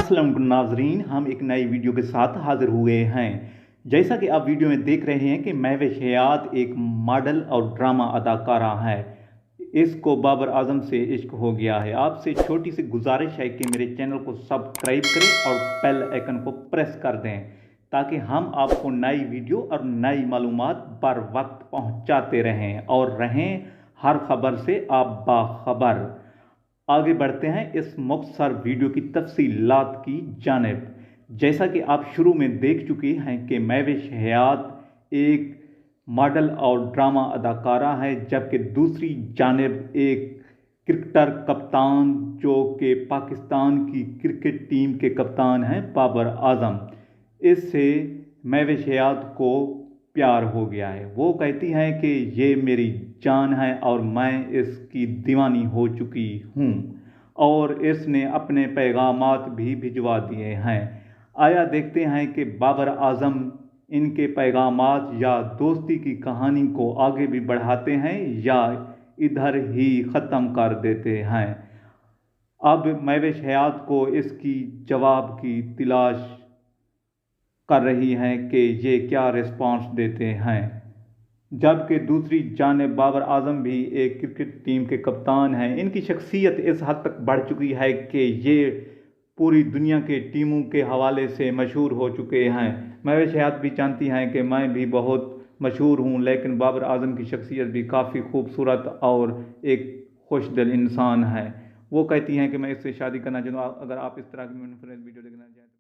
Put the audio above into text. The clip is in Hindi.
अस्सलाम नाजरीन, हम एक नई वीडियो के साथ हाजिर हुए हैं। जैसा कि आप वीडियो में देख रहे हैं कि महविश हयात एक मॉडल और ड्रामा अदाकारा है। इसको बाबर आजम से इश्क हो गया है। आपसे छोटी सी गुजारिश है कि मेरे चैनल को सब्सक्राइब करें और बेल आइकन को प्रेस कर दें ताकि हम आपको नई वीडियो और नई मालूमात बर वक्त पहुँचाते रहें और रहें हर खबर से आप बाखबर। आगे बढ़ते हैं इस मुख्तसर वीडियो की तफसीलात की जानिब। जैसा कि आप शुरू में देख चुके हैं कि महविश हयात एक मॉडल और ड्रामा अदाकारा है, जबकि दूसरी जानिब एक क्रिकेटर कप्तान जो कि पाकिस्तान की क्रिकेट टीम के कप्तान हैं बाबर आजम। इससे महविश हयात को प्यार हो गया है। वो कहती हैं कि ये मेरी जान है और मैं इसकी दीवानी हो चुकी हूँ और इसने अपने पैगामात भी भिजवा दिए हैं। आया देखते हैं कि बाबर आजम इनके पैगामात या दोस्ती की कहानी को आगे भी बढ़ाते हैं या इधर ही ख़त्म कर देते हैं। अब महविश हयात को इसकी जवाब की तलाश कर रही हैं कि ये क्या रिस्पांस देते हैं। जबकि दूसरी जानिब बाबर आजम भी एक क्रिकेट टीम के कप्तान हैं। इनकी शख्सियत इस हद तक बढ़ चुकी है कि ये पूरी दुनिया के टीमों के हवाले से मशहूर हो चुके हैं। महविश हयात भी जानती हैं कि मैं भी बहुत मशहूर हूँ, लेकिन बाबर आजम की शख्सियत भी काफ़ी खूबसूरत और एक खुश दिल इंसान है। वो कहती हैं कि मैं इससे शादी करना चाहूँ। अगर आप इस तरह की वीडियो देखना